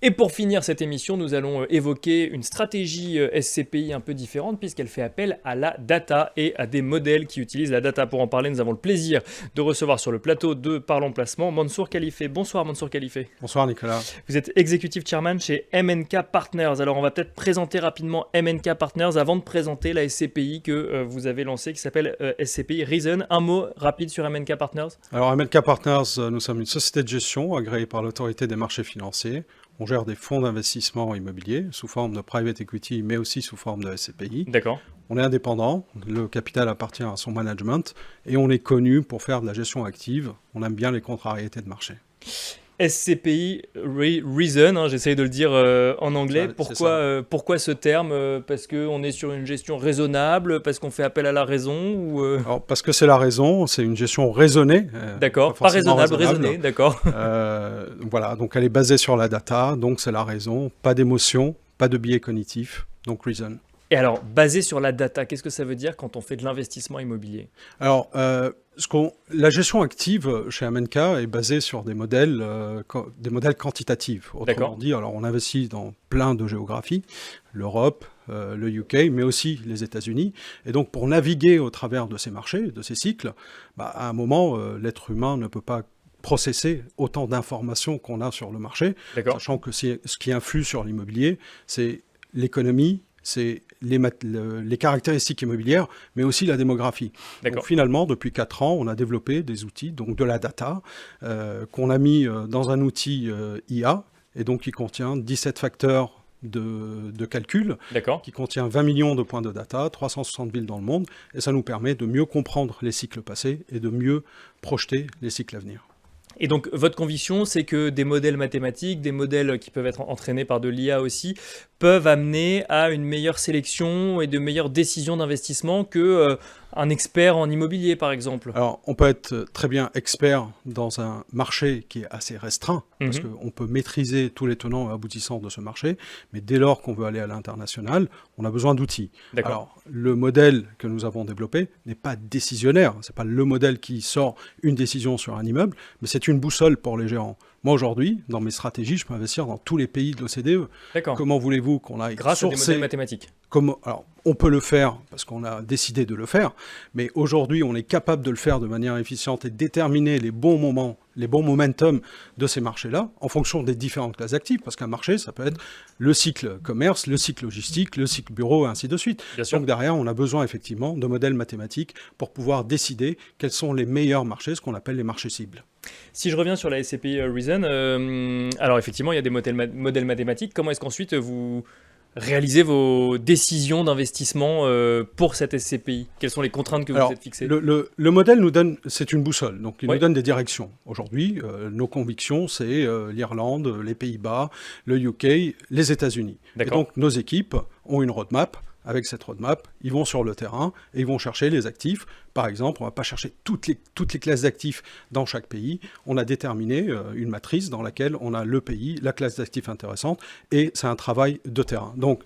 Et pour finir cette émission, nous allons évoquer une stratégie SCPI un peu différente puisqu'elle fait appel à la data et à des modèles qui utilisent la data. Pour en parler, nous avons le plaisir de recevoir sur le plateau de Parlons Placement Mansour Khalifé. Bonsoir Mansour Khalifé. Bonsoir Nicolas. Vous êtes Executive Chairman chez MNK Partners. Alors on va peut-être présenter rapidement MNK Partners avant de présenter la SCPI que vous avez lancée qui s'appelle SCPI Reason. Un mot rapide sur MNK Partners. Alors MNK Partners, nous sommes une société de gestion agréée par l'autorité des marchés financiers. On gère des fonds d'investissement immobilier sous forme de private equity, mais aussi sous forme de SCPI. D'accord. On est indépendant, le capital appartient à son management et on est connu pour faire de la gestion active. On aime bien les contrariétés de marché. SCPI Reason, j'essaye de le dire en anglais. Pourquoi ce terme Parce qu'on est sur une gestion raisonnable, parce qu'on fait appel à la raison ou Alors, parce que c'est la raison, c'est une gestion raisonnée. D'accord, pas raisonnable, raisonnée, d'accord. Voilà, donc elle est basée sur la data, donc c'est la raison, pas d'émotion, pas de biais cognitif, donc Reason. Et alors, basé sur la data, qu'est-ce que ça veut dire quand on fait de l'investissement immobilier ? Alors, la gestion active chez MNK est basée sur des modèles quantitatifs. Autrement dit, alors on investit dans plein de géographies, l'Europe, le UK, mais aussi les États-Unis. Et donc, pour naviguer au travers de ces marchés, de ces cycles, à un moment, l'être humain ne peut pas processer autant d'informations qu'on a sur le marché, sachant que ce qui influe sur l'immobilier, c'est l'économie, c'est les caractéristiques immobilières, mais aussi la démographie. Donc finalement, depuis 4 ans, on a développé des outils, donc de la data, qu'on a mis dans un outil IA, et donc qui contient 17 facteurs de calcul, qui contient 20 millions de points de data, 360 villes dans le monde, et ça nous permet de mieux comprendre les cycles passés et de mieux projeter les cycles à venir. Et donc, votre conviction, c'est que des modèles mathématiques, des modèles qui peuvent être entraînés par de l'IA aussi, peuvent amener à une meilleure sélection et de meilleures décisions d'investissement qu'un expert en immobilier, par exemple. Alors, on peut être très bien expert dans un marché qui est assez restreint, parce qu'on peut maîtriser tous les tenants et aboutissants de ce marché, mais dès lors qu'on veut aller à l'international, on a besoin d'outils. Alors, le modèle que nous avons développé n'est pas décisionnaire, ce n'est pas le modèle qui sort une décision sur un immeuble, mais c'est une boussole pour les gérants. Moi, aujourd'hui, dans mes stratégies, je peux investir dans tous les pays de l'OCDE. Comment voulez-vous qu'on aille grâce à des modèles mathématiques. Alors, on peut le faire parce qu'on a décidé de le faire, mais aujourd'hui, on est capable de le faire de manière efficiente et déterminer les bons moments, les bons momentum de ces marchés-là, en fonction des différentes classes d'actifs, parce qu'un marché, ça peut être le cycle commerce, le cycle logistique, le cycle bureau, et ainsi de suite. Donc derrière, on a besoin effectivement de modèles mathématiques pour pouvoir décider quels sont les meilleurs marchés, ce qu'on appelle les marchés cibles. Si je reviens sur la SCPI Reason, alors effectivement, il y a des modèles mathématiques. Comment est-ce qu'ensuite vous réalisez vos décisions d'investissement pour cette SCPI ? Quelles sont les contraintes que vous êtes fixées ? Le modèle nous donne, c'est une boussole, donc il nous donne des directions. Aujourd'hui, nos convictions, c'est l'Irlande, les Pays-Bas, le UK, les États-Unis. Et donc nos équipes ont une roadmap. Avec cette roadmap, ils vont sur le terrain et ils vont chercher les actifs. Par exemple, on ne va pas chercher toutes les classes d'actifs dans chaque pays. On a déterminé une matrice dans laquelle on a le pays, la classe d'actifs intéressante, et c'est un travail de terrain. Donc,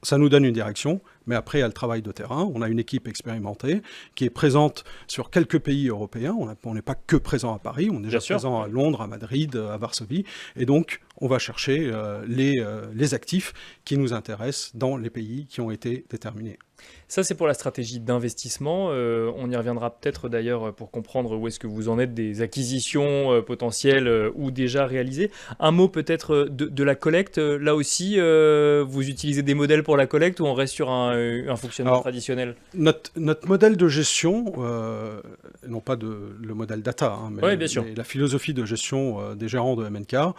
ça nous donne une direction, mais après, il y a le travail de terrain. On a une équipe expérimentée qui est présente sur quelques pays européens. On n'est pas que présent à Paris, on est déjà présent à Londres, à Madrid, à Varsovie. Et donc, on va chercher les actifs qui nous intéressent dans les pays qui ont été déterminés. Ça, c'est pour la stratégie d'investissement. On y reviendra peut-être d'ailleurs pour comprendre où est-ce que vous en êtes des acquisitions potentielles ou déjà réalisées. Un mot peut-être de la collecte. Là aussi, vous utilisez des modèles pour la collecte ou on reste sur un fonctionnement traditionnel ? Notre modèle de gestion, non pas le modèle data, mais la philosophie de gestion des gérants de MNK,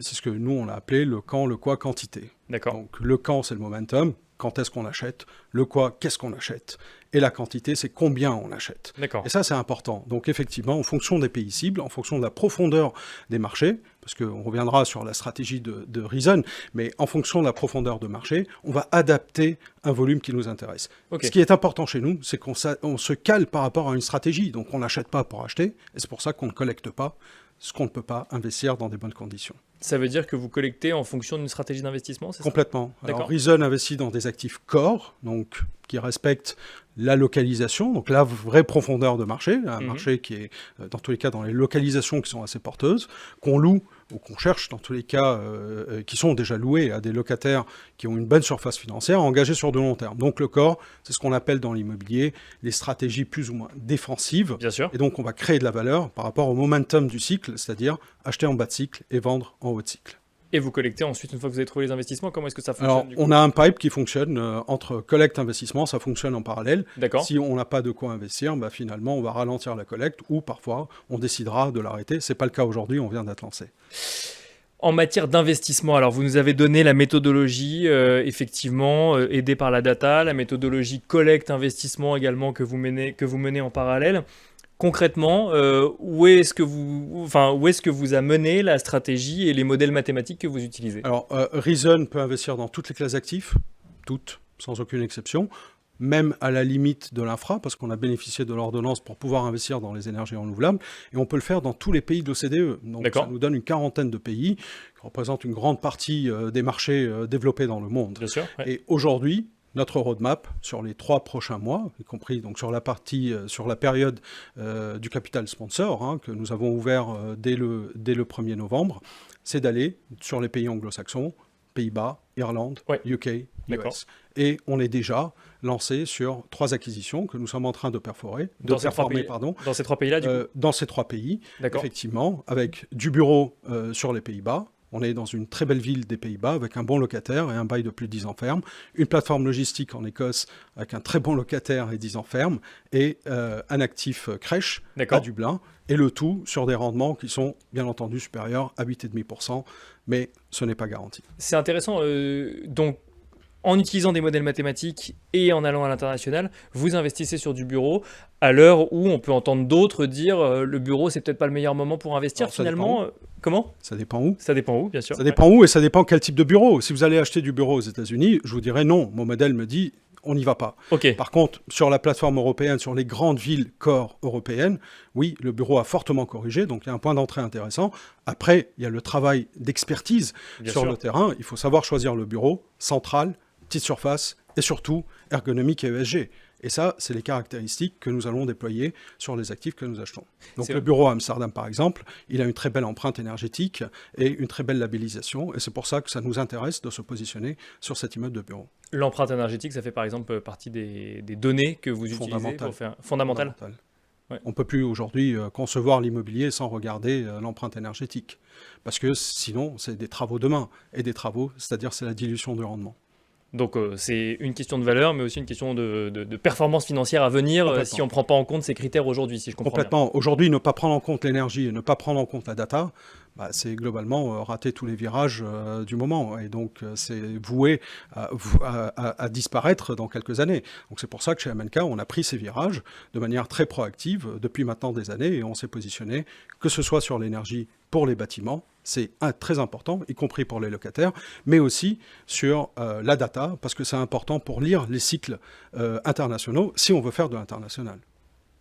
c'est ce que nous, on a appelé le quand, le quoi, quantité. Donc le quand, c'est le momentum. Quand est-ce qu'on achète, le quoi, qu'est-ce qu'on achète, et la quantité, c'est combien on achète. Et ça, c'est important. Donc effectivement, en fonction des pays cibles, en fonction de la profondeur des marchés, parce qu'on reviendra sur la stratégie de Reason, mais en fonction de la profondeur de marché, on va adapter un volume qui nous intéresse. Ce qui est important chez nous, c'est qu'on se cale par rapport à une stratégie. Donc on n'achète pas pour acheter, et c'est pour ça qu'on ne collecte pas ce qu'on ne peut pas investir dans des bonnes conditions. Ça veut dire que vous collectez en fonction d'une stratégie d'investissement, c'est ça ? Complètement. Alors, Reason investit dans des actifs core, donc qui respectent la localisation, donc la vraie profondeur de marché, un marché qui est, dans tous les cas, dans les localisations qui sont assez porteuses, qu'on loue ou qu'on cherche dans tous les cas, qui sont déjà loués à des locataires qui ont une bonne surface financière, engagés sur de long terme. Donc le core, c'est ce qu'on appelle dans l'immobilier les stratégies plus ou moins défensives. Bien sûr. Et donc on va créer de la valeur par rapport au momentum du cycle, c'est-à-dire acheter en bas de cycle et vendre en haut de cycle. Et vous collectez ensuite, une fois que vous avez trouvé les investissements, comment est-ce que ça fonctionne? Alors, on a un pipe qui fonctionne entre collecte et investissement, ça fonctionne en parallèle. D'accord. Si on n'a pas de quoi investir, finalement, on va ralentir la collecte ou parfois, on décidera de l'arrêter. Ce n'est pas le cas aujourd'hui, on vient d'être lancé. En matière d'investissement, alors vous nous avez donné la méthodologie, effectivement, aidée par la data, la méthodologie collecte-investissement également que vous menez en parallèle. Concrètement, où est-ce que vous a mené la stratégie et les modèles mathématiques que vous utilisez? Alors, Reason peut investir dans toutes les classes d'actifs, toutes, sans aucune exception, même à la limite de l'infra, parce qu'on a bénéficié de l'ordonnance pour pouvoir investir dans les énergies renouvelables, et on peut le faire dans tous les pays de l'OCDE. Donc ça nous donne une quarantaine de pays, qui représentent une grande partie des marchés développés dans le monde. Bien sûr, ouais. Et aujourd'hui, notre roadmap sur les 3 prochains mois, y compris donc sur la période du capital sponsor, que nous avons ouvert dès le 1er novembre, c'est d'aller sur les pays anglo-saxons, Pays-Bas, Irlande, UK, US. Et on est déjà lancé sur 3 acquisitions que nous sommes en train de performer. Dans ces 3 pays-là, du coup dans ces 3 pays, effectivement, avec du bureau sur les Pays-Bas. On est dans une très belle ville des Pays-Bas avec un bon locataire et un bail de plus de 10 ans ferme. Une plateforme logistique en Écosse avec un très bon locataire et 10 ans ferme. Et un actif crèche à Dublin. Et le tout sur des rendements qui sont bien entendu supérieurs à 8,5%. Mais ce n'est pas garanti. C'est intéressant. Donc, en utilisant des modèles mathématiques et en allant à l'international, vous investissez sur du bureau à l'heure où on peut entendre d'autres dire le bureau, c'est peut-être pas le meilleur moment pour investir. Alors, finalement. Comment? Ça dépend où. Ça dépend où, bien sûr. Ça dépend où et ça dépend quel type de bureau. Si vous allez acheter du bureau aux États-Unis, je vous dirais non. Mon modèle me dit on n'y va pas. Par contre, sur la plateforme européenne, sur les grandes villes core européennes, oui, le bureau a fortement corrigé, donc il y a un point d'entrée intéressant. Après, il y a le travail d'expertise sur le terrain. Il faut savoir choisir le bureau central, petite surface et surtout ergonomique et ESG. Et ça, c'est les caractéristiques que nous allons déployer sur les actifs que nous achetons. Donc le bureau à Amsterdam, par exemple, il a une très belle empreinte énergétique et une très belle labellisation. Et c'est pour ça que ça nous intéresse de se positionner sur cet immeuble de bureau. L'empreinte énergétique, ça fait par exemple partie des données que vous utilisez pour faire... Fondamentales. Ouais. On ne peut plus aujourd'hui concevoir l'immobilier sans regarder l'empreinte énergétique. Parce que sinon, c'est des travaux demain. Et des travaux, c'est-à-dire c'est la dilution du rendement. Donc c'est une question de valeur, mais aussi une question de performance financière à venir si on ne prend pas en compte ces critères aujourd'hui, si je comprends bien. Complètement. Aujourd'hui, ne pas prendre en compte l'énergie et ne pas prendre en compte la data, c'est globalement rater tous les virages du moment. Et donc, c'est voué à disparaître dans quelques années. Donc, c'est pour ça que chez MNK, on a pris ces virages de manière très proactive depuis maintenant des années et on s'est positionné, que ce soit sur l'énergie pour les bâtiments, c'est très important, y compris pour les locataires, mais aussi sur la data, parce que c'est important pour lire les cycles internationaux si on veut faire de l'international.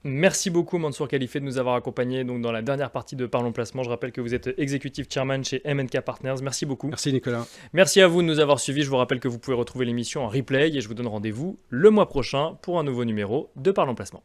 Merci beaucoup Mansour Khalifé de nous avoir accompagnés donc, dans la dernière partie de Parlons Placement. Je rappelle que vous êtes Executive Chairman chez MNK Partners. Merci beaucoup. Merci Nicolas. Merci à vous de nous avoir suivis. Je vous rappelle que vous pouvez retrouver l'émission en replay et je vous donne rendez-vous le mois prochain pour un nouveau numéro de Parlons Placement.